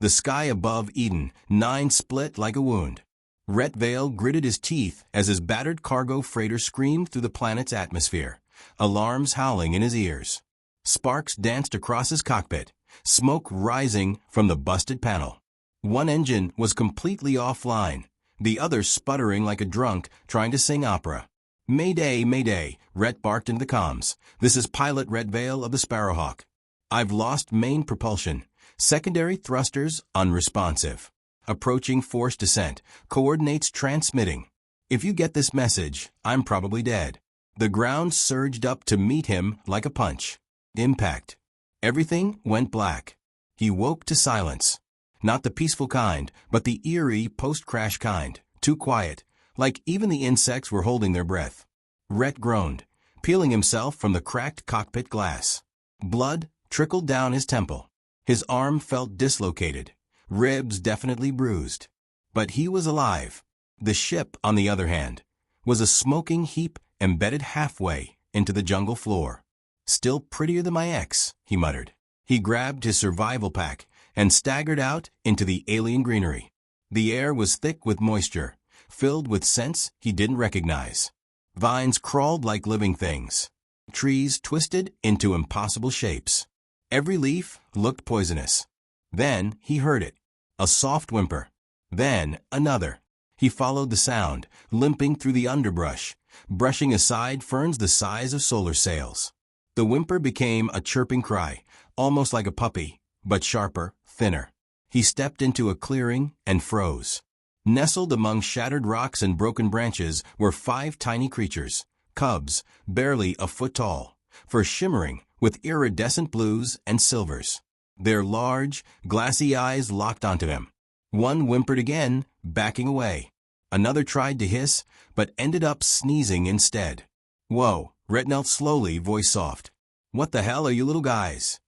The sky above Eden, 9 split like a wound. Rhett Vale gritted his teeth as his battered cargo freighter screamed through the planet's atmosphere, alarms howling in his ears. Sparks danced across his cockpit, smoke rising from the busted panel. One engine was completely offline, the other sputtering like a drunk trying to sing opera. "Mayday, mayday," Rhett barked into the comms. "This is Pilot Rhett Vale of the Sparrowhawk. I've lost main propulsion. Secondary thrusters unresponsive. Approaching forced descent. Coordinates transmitting. If you get this message, I'm probably dead." The ground surged up to meet him like a punch. Impact. Everything went black. He woke to silence. Not the peaceful kind, but the eerie post-crash kind. Too quiet, like even the insects were holding their breath. Rhett groaned, peeling himself from the cracked cockpit glass. Blood trickled down his temple. His arm felt dislocated, ribs definitely bruised. But he was alive. The ship, on the other hand, was a smoking heap embedded halfway into the jungle floor. "Still prettier than my ex," he muttered. He grabbed his survival pack and staggered out into the alien greenery. The air was thick with moisture, filled with scents he didn't recognize. Vines crawled like living things. Trees twisted into impossible shapes. Every leaf looked poisonous. Then he heard it. A soft whimper. Then another. He followed the sound, limping through the underbrush, brushing aside ferns the size of solar sails. The whimper became a chirping cry, almost like a puppy, but sharper, thinner. He stepped into a clearing and froze. Nestled among shattered rocks and broken branches were 5 tiny creatures, cubs, barely a foot tall, fur shimmering with iridescent blues and silvers. Their large, glassy eyes locked onto him. One whimpered again, backing away. Another tried to hiss, but ended up sneezing instead. "Whoa," Rhett knelt slowly, voice soft. "What the hell are you little guys?"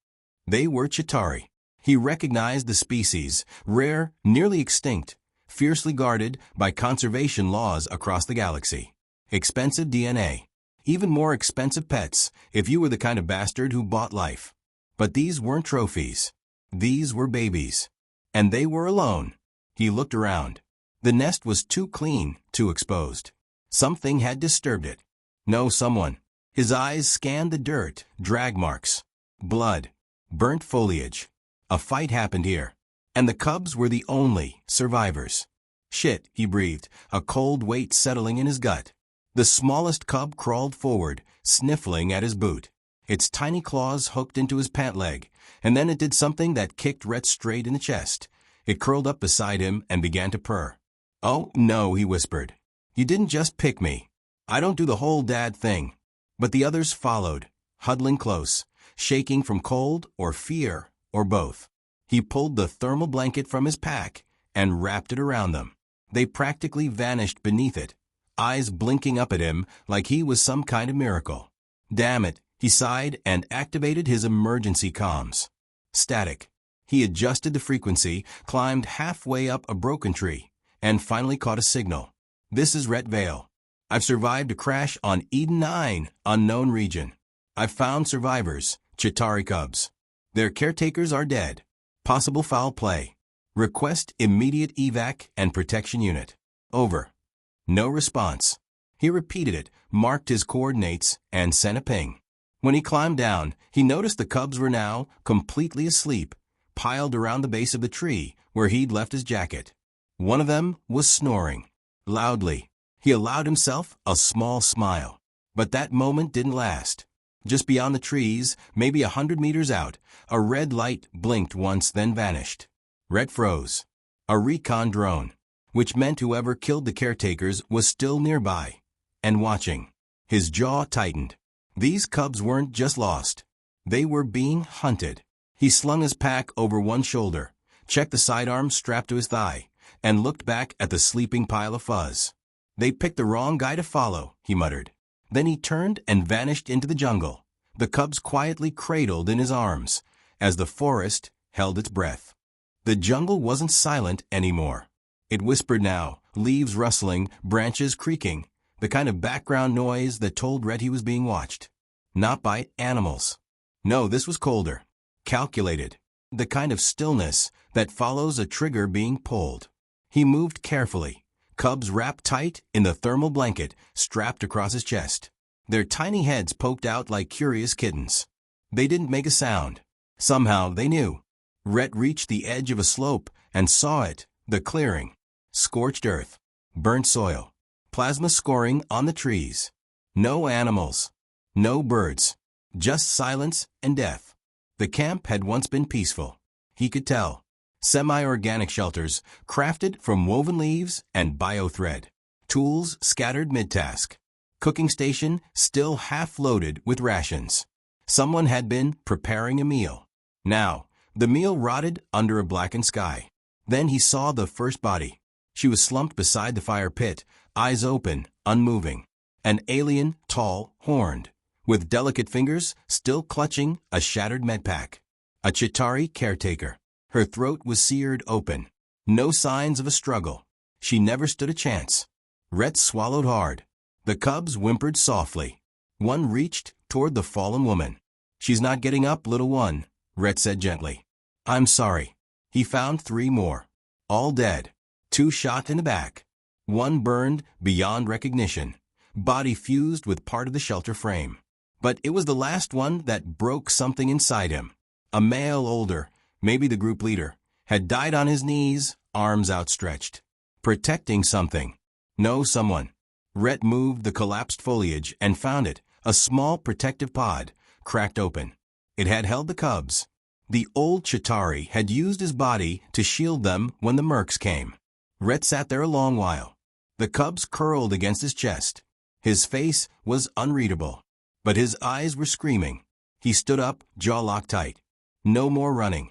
They were Chitauri. He recognized the species, rare, nearly extinct, fiercely guarded by conservation laws across the galaxy. Expensive DNA. Even more expensive pets, if you were the kind of bastard who bought life. But these weren't trophies. These were babies. And they were alone. He looked around. The nest was too clean, too exposed. Something had disturbed it. No, someone. His eyes scanned the dirt, drag marks, blood, burnt foliage. A fight happened here. And the cubs were the only survivors. "Shit," he breathed, a cold weight settling in his gut. The smallest cub crawled forward, sniffling at his boot. Its tiny claws hooked into his pant leg, and then it did something that kicked Rhett straight in the chest. It curled up beside him and began to purr. "Oh, no," he whispered. "You didn't just pick me. I don't do the whole dad thing." But the others followed, huddling close, shaking from cold or fear or both. He pulled the thermal blanket from his pack and wrapped it around them. They practically vanished beneath it, eyes blinking up at him like he was some kind of miracle. "Damn it," he sighed and activated his emergency comms. Static. He adjusted the frequency, climbed halfway up a broken tree, and finally caught a signal. "This is Rhett Vale. I've survived a crash on Eden 9, unknown region. I've found survivors, Chitauri cubs. Their caretakers are dead. Possible foul play. Request immediate evac and protection unit. Over." No response. He repeated it, marked his coordinates, and sent a ping. When he climbed down, he noticed the cubs were now completely asleep, piled around the base of the tree where he'd left his jacket. One of them was snoring. Loudly. He allowed himself a small smile. But that moment didn't last. Just beyond the trees, maybe 100 meters out, a red light blinked once then vanished. Rhett froze. A recon drone, which meant whoever killed the caretakers was still nearby and watching. His jaw tightened. These cubs weren't just lost. They were being hunted. He slung his pack over one shoulder, checked the sidearm strapped to his thigh, and looked back at the sleeping pile of fuzz. "They picked the wrong guy to follow," he muttered. Then he turned and vanished into the jungle, the cubs quietly cradled in his arms, as the forest held its breath. The jungle wasn't silent anymore. It whispered now, leaves rustling, branches creaking, the kind of background noise that told Rhett he was being watched. Not by animals. No, this was colder. Calculated. the kind of stillness that follows a trigger being pulled. He moved carefully, cubs wrapped tight in the thermal blanket strapped across his chest. Their tiny heads poked out like curious kittens. They didn't make a sound. Somehow they knew. Rhett reached the edge of a slope and saw it, the clearing. Scorched earth, burnt soil, plasma scoring on the trees. No animals, no birds, just silence and death. The camp had once been peaceful. He could tell. Semi-organic shelters, crafted from woven leaves and bio-thread. Tools scattered mid-task. Cooking station still half-loaded with rations. Someone had been preparing a meal. Now, the meal rotted under a blackened sky. Then he saw the first body. She was slumped beside the fire pit, eyes open, unmoving. An alien, tall, horned, with delicate fingers still clutching a shattered medpack. A Chitauri caretaker. Her throat was seared open. No signs of a struggle. She never stood a chance. Rhett swallowed hard. The cubs whimpered softly. One reached toward the fallen woman. "She's not getting up, little one," Rhett said gently. "I'm sorry." He found 3 more. All dead. 2 shot in the back. 1 burned beyond recognition. Body fused with part of the shelter frame. But it was the last one that broke something inside him. A male older, maybe the group leader, had died on his knees, arms outstretched. Protecting something. No, someone. Rhett moved the collapsed foliage and found it, a small protective pod, cracked open. It had held the cubs. The old Chitauri had used his body to shield them when the mercs came. Rhett sat there a long while. The cubs curled against his chest. His face was unreadable, but his eyes were screaming. He stood up, jaw locked tight. No more running.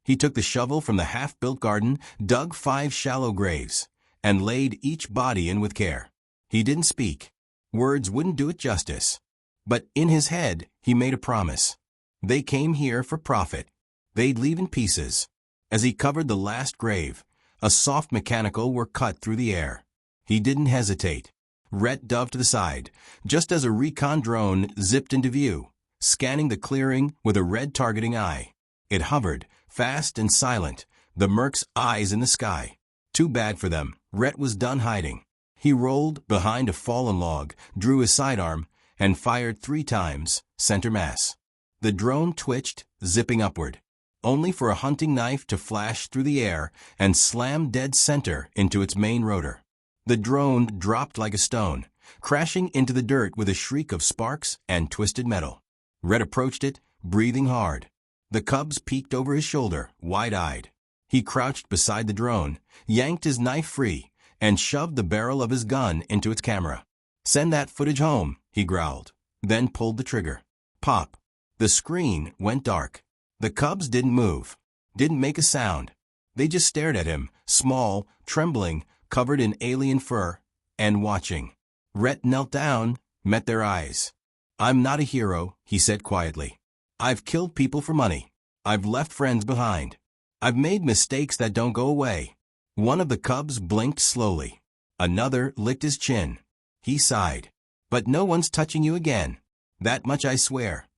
He took the shovel from the half-built garden, dug 5 shallow graves, and laid each body in with care. He didn't speak. Words wouldn't do it justice. But in his head, he made a promise. They came here for profit. They'd leave in pieces. As he covered the last grave, a soft mechanical were cut through the air. He didn't hesitate. Rhett dove to the side, just as a recon drone zipped into view, scanning the clearing with a red targeting eye. It hovered, fast and silent, the merc's eyes in the sky. Too bad for them. Rhett was done hiding. He rolled behind a fallen log, drew his sidearm, and fired 3 times, center mass. The drone twitched, zipping upward, only for a hunting knife to flash through the air and slam dead center into its main rotor. The drone dropped like a stone, crashing into the dirt with a shriek of sparks and twisted metal. Rhett approached it, breathing hard. The cubs peeked over his shoulder, wide-eyed. He crouched beside the drone, yanked his knife free, and shoved the barrel of his gun into its camera. "Send that footage home," he growled, then pulled the trigger. Pop. The screen went dark. The cubs didn't move, didn't make a sound. They just stared at him, small, trembling, covered in alien fur, and watching. Rhett knelt down, met their eyes. "I'm not a hero," he said quietly. "I've killed people for money. I've left friends behind. I've made mistakes that don't go away." One of the cubs blinked slowly. Another licked his chin. He sighed. "But no one's touching you again. That much I swear."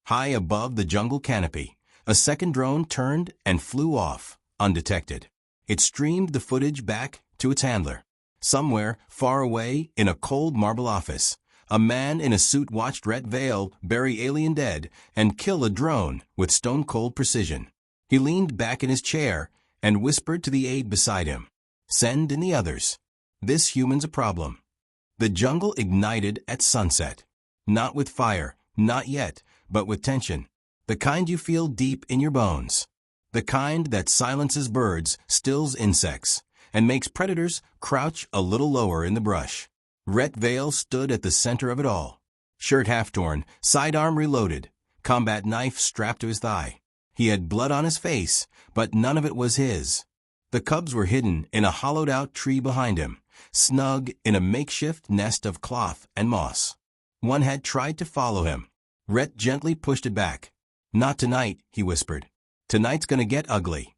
High above the jungle canopy, a second drone turned and flew off, undetected. It streamed the footage back to its handler. Somewhere, far away, in a cold marble office, a man in a suit watched Rhett Vale bury alien dead and kill a drone with stone-cold precision. He leaned back in his chair and whispered to the aide beside him, "Send in the others. This human's a problem." The jungle ignited at sunset. Not with fire, not yet, but with tension. The kind you feel deep in your bones. The kind that silences birds, stills insects, and makes predators crouch a little lower in the brush. Rhett Vale stood at the center of it all. Shirt half-torn, sidearm reloaded, combat knife strapped to his thigh. He had blood on his face, but none of it was his. The cubs were hidden in a hollowed-out tree behind him, snug in a makeshift nest of cloth and moss. One had tried to follow him. Rhett gently pushed it back. "Not tonight," he whispered. "Tonight's gonna get ugly."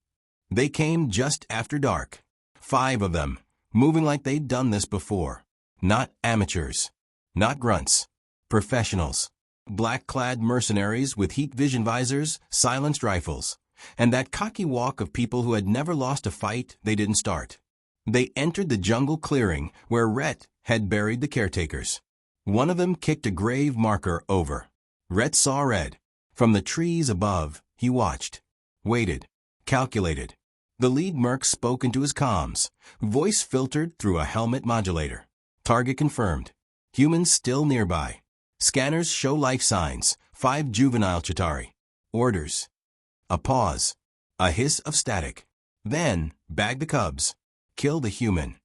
They came just after dark. 5 of them, moving like they'd done this before. Not amateurs. Not grunts. Professionals. Black-clad mercenaries with heat vision visors, silenced rifles. and that cocky walk of people who had never lost a fight they didn't start. They entered the jungle clearing where Rhett had buried the caretakers. One of them kicked a grave marker over. Rhett saw red. From the trees above, he watched, waited, calculated. The lead merc spoke into his comms, voice filtered through a helmet modulator. Target confirmed. Humans still nearby. Scanners show life signs. 5 juvenile Chitauri. Orders. A pause. A hiss of static. Then, bag the cubs. Kill the human.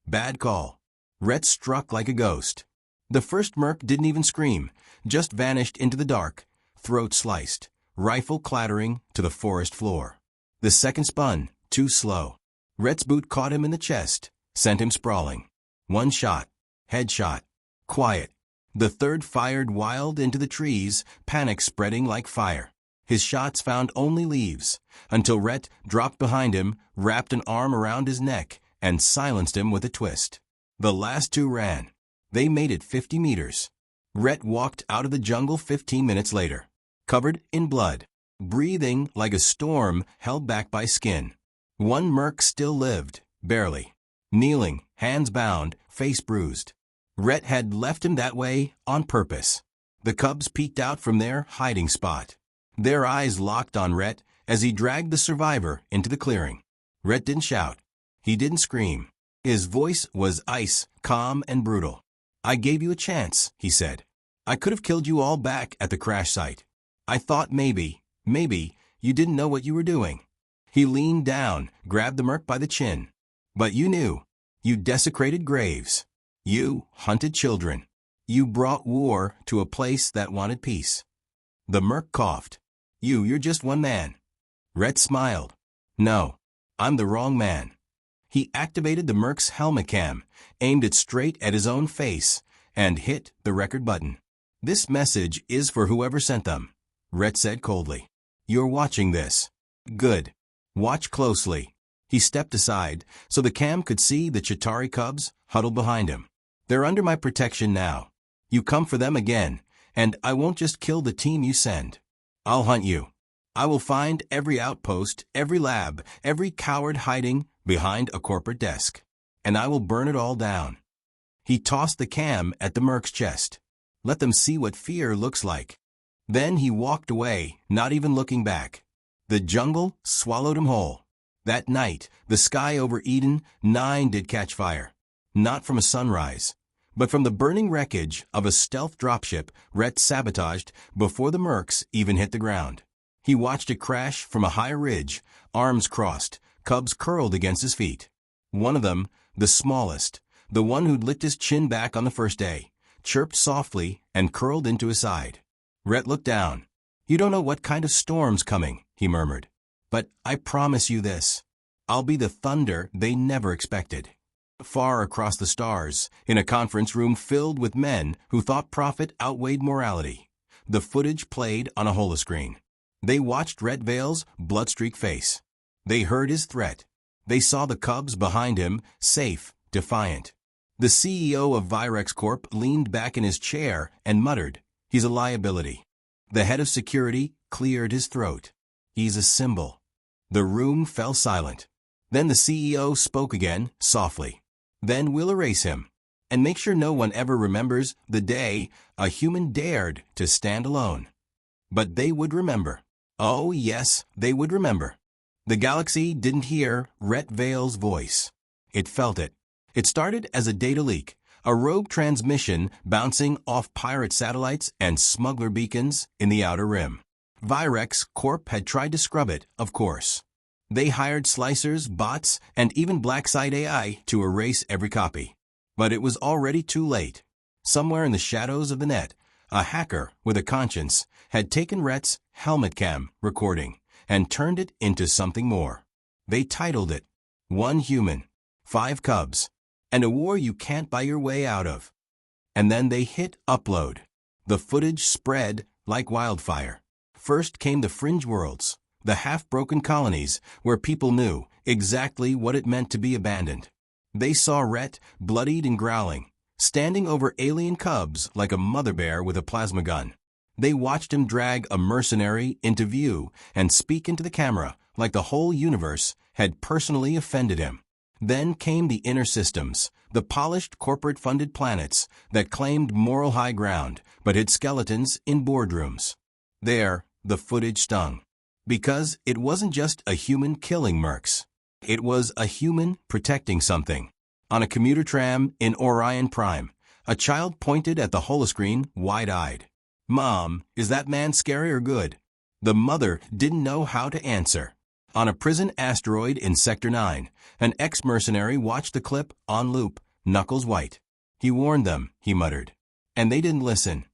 Bad call. Rhett struck like a ghost. The first merc didn't even scream, just vanished into the dark, throat sliced, rifle clattering to the forest floor. The second spun, too slow. Rhett's boot caught him in the chest, sent him sprawling. One shot. Headshot. Quiet. The third fired wild into the trees, panic spreading like fire. His shots found only leaves, until Rhett dropped behind him, wrapped an arm around his neck, and silenced him with a twist. The last 2 ran. They made it 50 meters. Rhett walked out of the jungle 15 minutes later, covered in blood, breathing like a storm held back by skin. One merc still lived, barely. Kneeling, hands bound, face bruised. Rhett had left him that way on purpose. The cubs peeked out from their hiding spot. Their eyes locked on Rhett as he dragged the survivor into the clearing. Rhett didn't shout. He didn't scream. His voice was ice, calm and brutal. "I gave you a chance," he said. "I could have killed you all back at the crash site. I thought maybe you didn't know what you were doing." He leaned down, grabbed the merc by the chin. "But you knew. You desecrated graves. You hunted children. You brought war to a place that wanted peace." The merc coughed. You're just one man." Rhett smiled. "No, I'm the wrong man." He activated the merc's helmet cam, aimed it straight at his own face, and hit the record button. "This message is for whoever sent them," Rhett said coldly. "You're watching this. Good. Watch closely." He stepped aside so the cam could see the Chitauri cubs huddled behind him. "They're under my protection now. You come for them again, and I won't just kill the team you send. I'll hunt you. I will find every outpost, every lab, every coward hiding behind a corporate desk, and I will burn it all down." He tossed the cam at the merc's chest. "Let them see what fear looks like." Then he walked away, not even looking back. The jungle swallowed him whole. That night, the sky over Eden 9 did catch fire. Not from a sunrise, but from the burning wreckage of a stealth dropship Rhett sabotaged before the mercs even hit the ground. He watched it crash from a high ridge, arms crossed, cubs curled against his feet. One of them, the smallest, the one who'd licked his chin back on the first day, chirped softly and curled into his side. Rhett looked down. "You don't know what kind of storm's coming," he murmured. "But I promise you this. I'll be the thunder they never expected." Far across the stars, in a conference room filled with men who thought profit outweighed morality, the footage played on a holoscreen. They watched Rhett Vale's blood-streaked face. They heard his threat. They saw the cubs behind him, safe, defiant. The CEO of Virex Corp leaned back in his chair and muttered, "He's a liability." The head of security cleared his throat. "He's a symbol." The room fell silent. Then the CEO spoke again, softly. "Then we'll erase him, and make sure no one ever remembers the day a human dared to stand alone." But they would remember. Oh, yes, they would remember. The galaxy didn't hear Rhett Vale's voice. It felt it. It started as a data leak, a rogue transmission bouncing off pirate satellites and smuggler beacons in the Outer Rim. Virex Corp had tried to scrub it, of course. They hired slicers, bots, and even black site AI to erase every copy. But it was already too late. Somewhere in the shadows of the net, a hacker with a conscience had taken Rhett's helmet cam recording and turned it into something more. They titled it, "One Human, 5 Cubs, and a War You Can't Buy Your Way Out of." And then they hit upload. The footage spread like wildfire. First came the fringe worlds, the half-broken colonies where people knew exactly what it meant to be abandoned. They saw Rhett, bloodied and growling, standing over alien cubs like a mother bear with a plasma gun. They watched him drag a mercenary into view and speak into the camera like the whole universe had personally offended him. Then came the inner systems, the polished corporate-funded planets that claimed moral high ground but hid skeletons in boardrooms. There, the footage stung. Because it wasn't just a human killing mercs. It was a human protecting something. On a commuter tram in Orion Prime, a child pointed at the holoscreen wide-eyed. "Mom, is that man scary or good?" The mother didn't know how to answer. On a prison asteroid in Sector 9, an ex-mercenary watched the clip on loop, knuckles white. "He warned them," he muttered. And they didn't listen.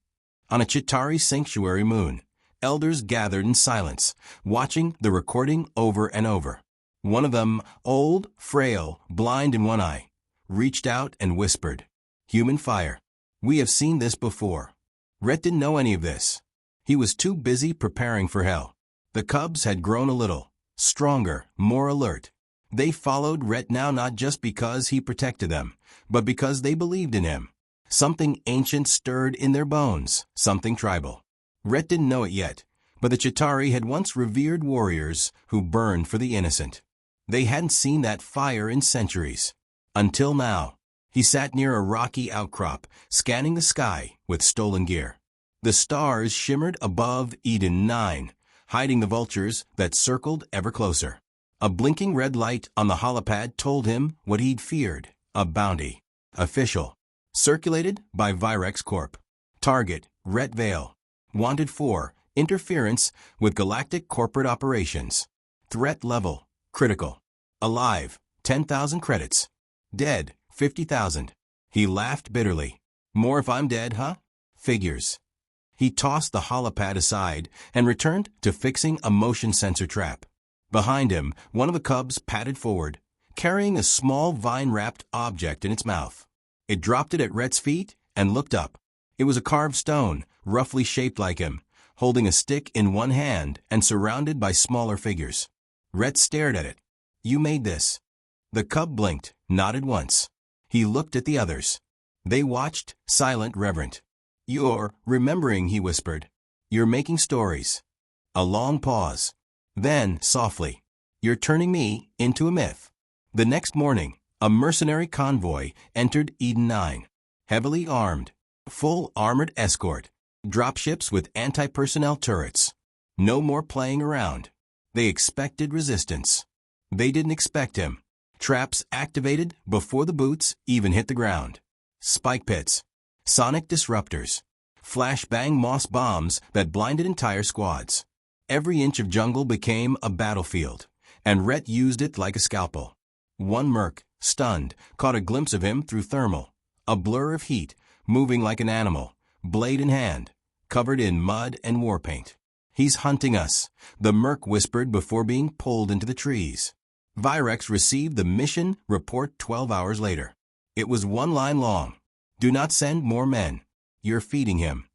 On a Chitauri sanctuary moon, elders gathered in silence, watching the recording over and over. One of them, old, frail, blind in one eye, reached out and whispered, "Human fire. We have seen this before." Rhett didn't know any of this. He was too busy preparing for hell. The cubs had grown a little, stronger, more alert. They followed Rhett now not just because he protected them, but because they believed in him. Something ancient stirred in their bones, something tribal. Rhett didn't know it yet, but the Chitauri had once revered warriors who burned for the innocent. They hadn't seen that fire in centuries. Until now. He sat near a rocky outcrop, scanning the sky with stolen gear. The stars shimmered above Eden 9, hiding the vultures that circled ever closer. A blinking red light on the holopad told him what he'd feared, a bounty. Official. Circulated by Virex Corp. Target, Rhett Vale. Wanted for interference with galactic corporate operations. Threat level, critical. Alive, 10,000 credits. Dead, 50,000. He laughed bitterly. More if I'm dead, huh? Figures. He tossed the holopad aside and returned to fixing a motion sensor trap. Behind him, one of the cubs padded forward, carrying a small vine-wrapped object in its mouth. It dropped it at Rhett's feet and looked up. It was a carved stone, roughly shaped like him, holding a stick in one hand and surrounded by smaller figures. Rhett stared at it. "You made this." The cub blinked, nodded once. He looked at the others. They watched, silent, reverent. "You're remembering," he whispered. "You're making stories." A long pause. Then, softly, "You're turning me into a myth." The next morning, a mercenary convoy entered Eden 9. Heavily armed. Full armored escort. Dropships with anti-personnel turrets. No more playing around. They expected resistance. They didn't expect him. Traps activated before the boots even hit the ground. Spike pits. Sonic disruptors. Flashbang moss bombs that blinded entire squads. Every inch of jungle became a battlefield, and Rhett used it like a scalpel. One merc, stunned, caught a glimpse of him through thermal. A blur of heat, moving like an animal, blade in hand, covered in mud and war paint. "He's hunting us," the merc whispered before being pulled into the trees. Virex received the mission report 12 hours later. It was one line long. "Do not send more men. You're feeding him."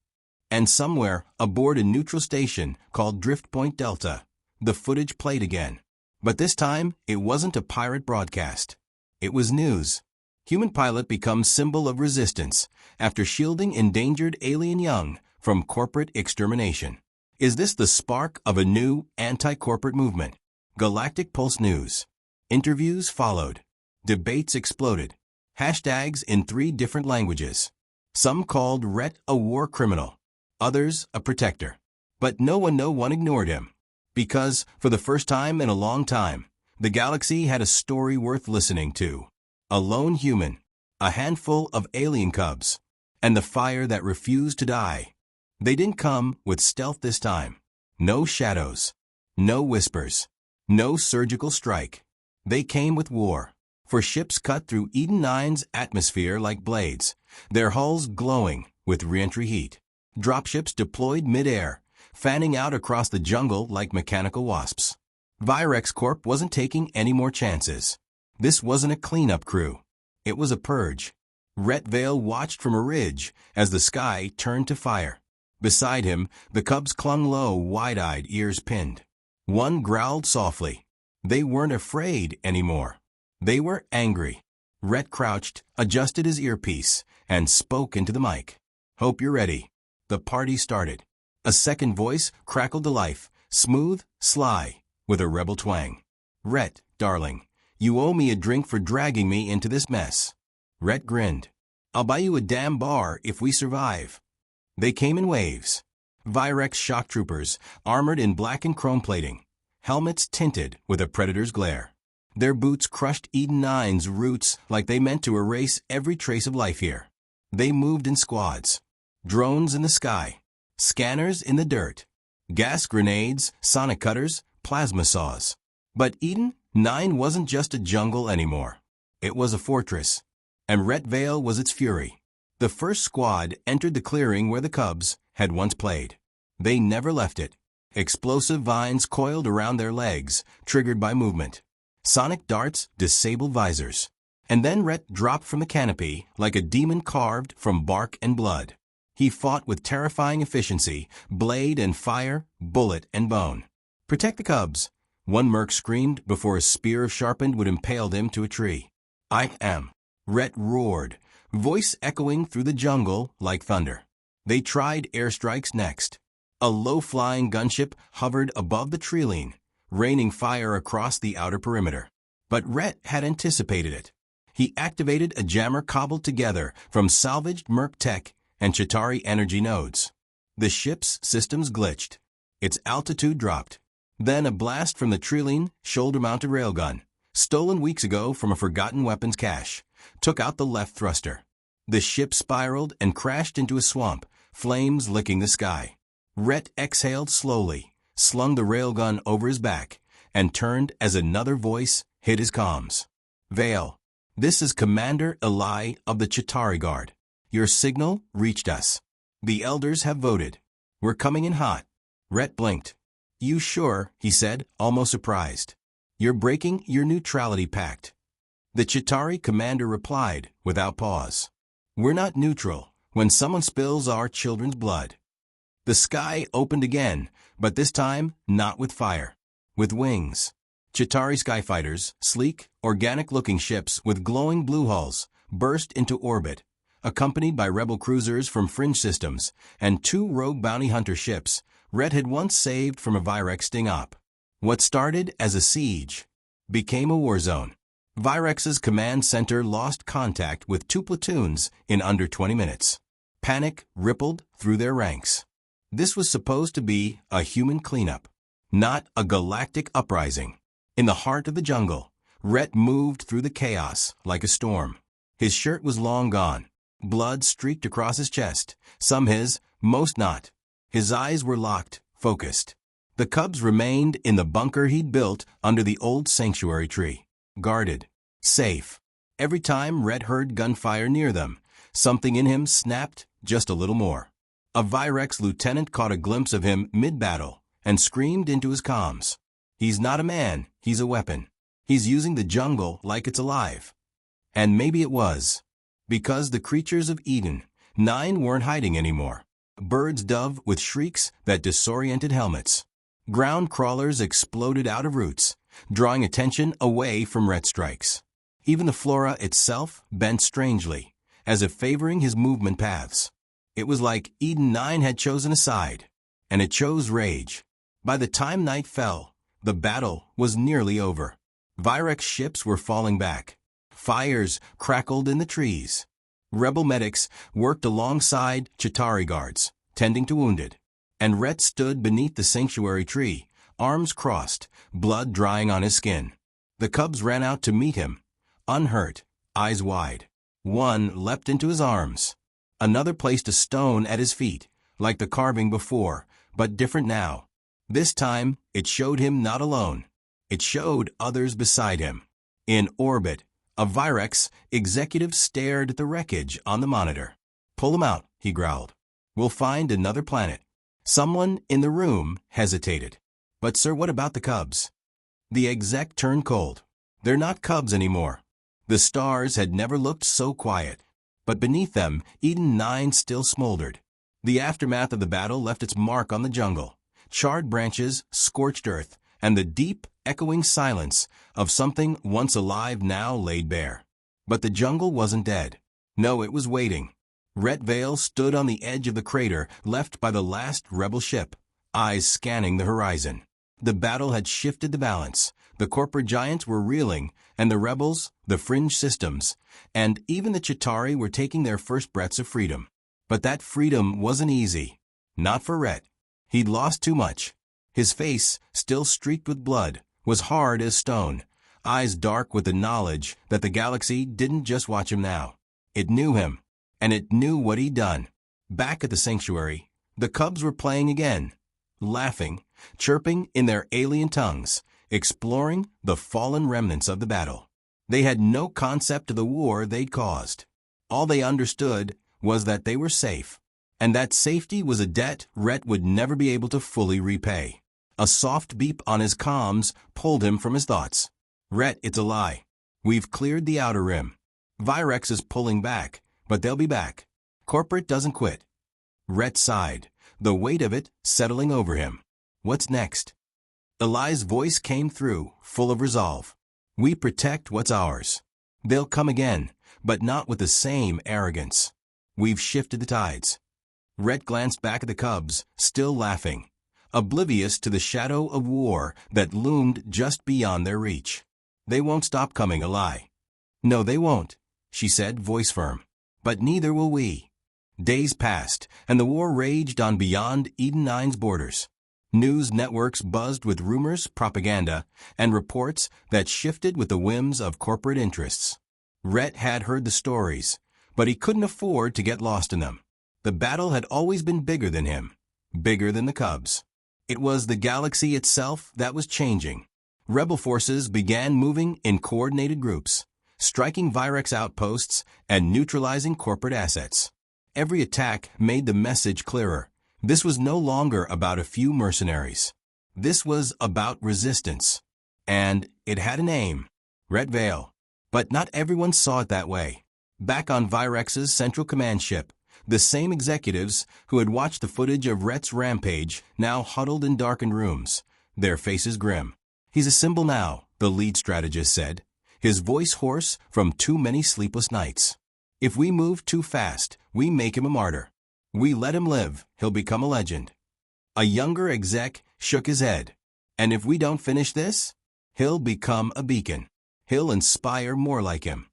And somewhere aboard a neutral station called Drift Point Delta, the footage played again. But this time, it wasn't a pirate broadcast. It was news. Human pilot becomes symbol of resistance after shielding endangered alien young from corporate extermination. Is this the spark of a new anti-corporate movement? Galactic Pulse News. Interviews followed. Debates exploded. Hashtags in 3 different languages. Some called Rhett a war criminal. Others a protector. But no one ignored him. Because, for the first time in a long time, the galaxy had a story worth listening to. A lone human, a handful of alien cubs, and the fire that refused to die. They didn't come with stealth this time. No shadows. No whispers. No surgical strike. They came with war. For ships cut through Eden 9's atmosphere like blades, their hulls glowing with reentry heat. Dropships deployed mid-air, fanning out across the jungle like mechanical wasps. Virex Corp wasn't taking any more chances. This wasn't a cleanup crew. It was a purge. Rhett Vale watched from a ridge as the sky turned to fire. Beside him, the cubs clung low, wide-eyed, ears pinned. One growled softly. They weren't afraid anymore. They were angry. Rhett crouched, adjusted his earpiece, and spoke into the mic. "Hope you're ready." The party started. A second voice crackled to life, smooth, sly, with a rebel twang. "Rhett, darling, you owe me a drink for dragging me into this mess." Rhett grinned. "I'll buy you a damn bar if we survive." They came in waves. Virex shock troopers, armored in black and chrome plating, helmets tinted with a predator's glare. Their boots crushed Eden 9's roots like they meant to erase every trace of life here. They moved in squads. Drones in the sky, scanners in the dirt, gas grenades, sonic cutters, plasma saws. But Eden 9 wasn't just a jungle anymore. It was a fortress, and Rhett Vale was its fury. The first squad entered the clearing where the Cubs had once played. They never left it. Explosive vines coiled around their legs, triggered by movement. Sonic darts disabled visors. And then Rhett dropped from the canopy like a demon carved from bark and blood. He fought with terrifying efficiency, blade and fire, bullet and bone. "Protect the Cubs," one merc screamed before a spear sharpened would impale him to a tree. "I am," Rhett roared, voice echoing through the jungle like thunder. They tried airstrikes next. A low-flying gunship hovered above the treeline, raining fire across the outer perimeter. But Rhett had anticipated it. He activated a jammer cobbled together from salvaged merc tech and Chitauri energy nodes. The ship's systems glitched. Its altitude dropped. Then a blast from the treeline shoulder-mounted railgun, stolen weeks ago from a forgotten weapons cache, took out the left thruster. The ship spiraled and crashed into a swamp, flames licking the sky. Rhett exhaled slowly, slung the railgun over his back, and turned as another voice hit his comms. "Vale, this is Commander Eli of the Chitauri Guard. Your signal reached us. The elders have voted. We're coming in hot." Rhett blinked. "You sure?" he said, almost surprised. "You're breaking your neutrality pact." The Chitauri commander replied, without pause. "We're not neutral when someone spills our children's blood." The sky opened again, but this time not with fire, with wings. Chitauri skyfighters, sleek, organic-looking ships with glowing blue hulls, burst into orbit, accompanied by rebel cruisers from fringe systems and 2 rogue bounty hunter ships Rhett had once saved from a Virex sting op. What started as a siege became a war zone. Virex's command center lost contact with 2 platoons in under 20 minutes. Panic rippled through their ranks. This was supposed to be a human cleanup, not a galactic uprising. In the heart of the jungle, Rhett moved through the chaos like a storm. His shirt was long gone. Blood streaked across his chest, some his, most not. His eyes were locked, focused. The Cubs remained in the bunker he'd built under the old sanctuary tree, guarded, safe. Every time Rhett heard gunfire near them, something in him snapped just a little more. A Virex lieutenant caught a glimpse of him mid-battle and screamed into his comms. "He's not a man, he's a weapon. He's using the jungle like it's alive." And maybe it was. Because the creatures of Eden 9 weren't hiding anymore. Birds dove with shrieks that disoriented helmets. Ground crawlers exploded out of roots, drawing attention away from Rhett strikes. Even the flora itself bent strangely, as if favoring his movement paths. It was like Eden 9 had chosen a side, and it chose rage. By the time night fell, the battle was nearly over. Virex ships were falling back. Fires crackled in the trees. Rebel medics worked alongside Chitauri guards, tending to wounded. And Rhett stood beneath the sanctuary tree, arms crossed, blood drying on his skin. The Cubs ran out to meet him, unhurt, eyes wide. One leapt into his arms. Another placed a stone at his feet, like the carving before, but different now. This time, it showed him not alone. It showed others beside him. In orbit, a Virex executive stared at the wreckage on the monitor. "Pull him out," he growled. "We'll find another planet." Someone in the room hesitated. "But sir, what about the Cubs?" The exec turned cold. "They're not Cubs anymore." The stars had never looked so quiet. But beneath them, Eden 9 still smoldered. The aftermath of the battle left its mark on the jungle. Charred branches, scorched earth, and the deep, echoing silence of something once alive now laid bare. But the jungle wasn't dead. No, it was waiting. Rhett Vale stood on the edge of the crater left by the last rebel ship, eyes scanning the horizon. The battle had shifted the balance. The corporate giants were reeling, and the rebels, the fringe systems, and even the Chitauri were taking their first breaths of freedom. But that freedom wasn't easy. Not for Rhett. He'd lost too much. His face, still streaked with blood, was hard as stone, eyes dark with the knowledge that the galaxy didn't just watch him now. It knew him, and it knew what he'd done. Back at the sanctuary, the cubs were playing again, laughing, chirping in their alien tongues, exploring the fallen remnants of the battle. They had no concept of the war they'd caused. All they understood was that they were safe, and that safety was a debt Rhett would never be able to fully repay. A soft beep on his comms pulled him from his thoughts. Rhett, it's a lie. We've cleared the outer rim. Virex is pulling back, but they'll be back. Corporate doesn't quit. Rhett sighed, the weight of it settling over him. What's next? Eli's voice came through, full of resolve. We protect what's ours. They'll come again, but not with the same arrogance. We've shifted the tides. Rhett glanced back at the cubs, still laughing, oblivious to the shadow of war that loomed just beyond their reach. They won't stop coming, Eli. No, they won't, she said, voice firm. But neither will we. Days passed, and the war raged on beyond Eden 9's borders. News networks buzzed with rumors, propaganda, and reports that shifted with the whims of corporate interests. Rhett had heard the stories, but he couldn't afford to get lost in them. The battle had always been bigger than him, bigger than the cubs. It was the galaxy itself that was changing. Rebel forces began moving in coordinated groups, striking Virex outposts and neutralizing corporate assets. Every attack made the message clearer. This was no longer about a few mercenaries. This was about resistance. And it had a name, Rhett Vale. But not everyone saw it that way. Back on Virex's central command ship, the same executives who had watched the footage of Rhett's rampage now huddled in darkened rooms, their faces grim. He's a symbol now, the lead strategist said, his voice hoarse from too many sleepless nights. If we move too fast, we make him a martyr. We let him live, he'll become a legend. A younger exec shook his head. And if we don't finish this, he'll become a beacon. He'll inspire more like him.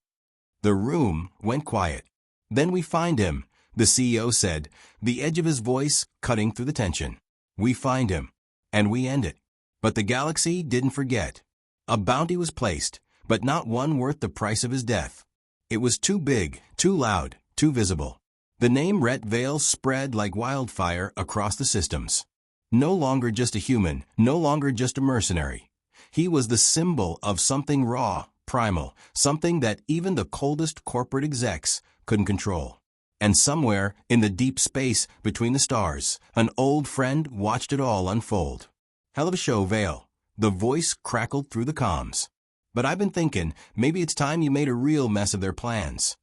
The room went quiet. Then we find him, the CEO said, the edge of his voice cutting through the tension. We find him, and we end it. But the galaxy didn't forget. A bounty was placed, but not one worth the price of his death. It was too big, too loud, too visible. The name Rhett Vale spread like wildfire across the systems. No longer just a human, no longer just a mercenary. He was the symbol of something raw, primal, something that even the coldest corporate execs couldn't control. And somewhere, in the deep space between the stars, an old friend watched it all unfold. Hell of a show, Vale. The voice crackled through the comms. But I've been thinking, maybe it's time you made a real mess of their plans.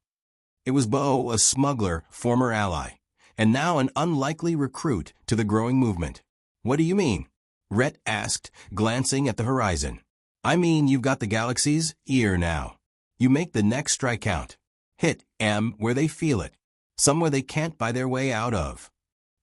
It was Bo, a smuggler, former ally, and now an unlikely recruit to the growing movement. What do you mean? Rhett asked, glancing at the horizon. I mean you've got the galaxy's ear now. You make the next strike count. Hit M where they feel it, somewhere they can't buy their way out of.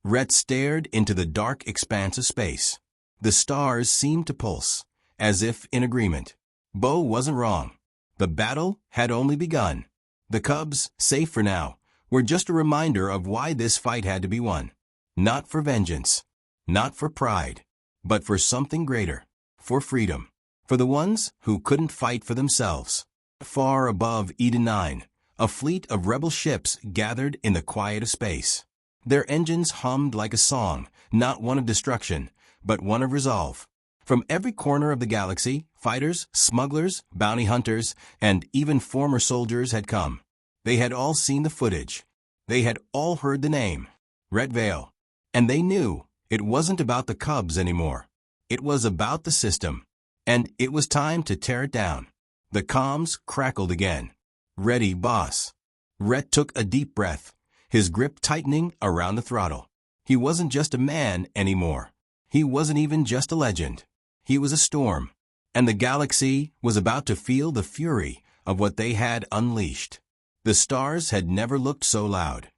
Rhett stared into the dark expanse of space. The stars seemed to pulse, as if in agreement. Bo wasn't wrong. The battle had only begun. The cubs, safe for now, were just a reminder of why this fight had to be won. Not for vengeance, not for pride, but for something greater, for freedom, for the ones who couldn't fight for themselves. Far above Eden 9, a fleet of rebel ships gathered in the quiet of space. Their engines hummed like a song, not one of destruction, but one of resolve. From every corner of the galaxy, fighters, smugglers, bounty hunters, and even former soldiers had come. They had all seen the footage. They had all heard the name, Rhett Vale. And they knew it wasn't about the cubs anymore. It was about the system. And it was time to tear it down. The comms crackled again. Ready, boss. Rhett took a deep breath, his grip tightening around the throttle. He wasn't just a man anymore. He wasn't even just a legend. He was a storm, and the galaxy was about to feel the fury of what they had unleashed. The stars had never looked so loud.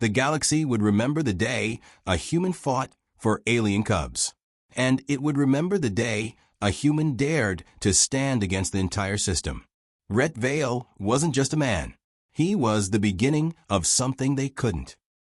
The galaxy would remember the day a human fought for alien cubs. And it would remember the day a human dared to stand against the entire system. Rhett Vale wasn't just a man. He was the beginning of something they couldn't.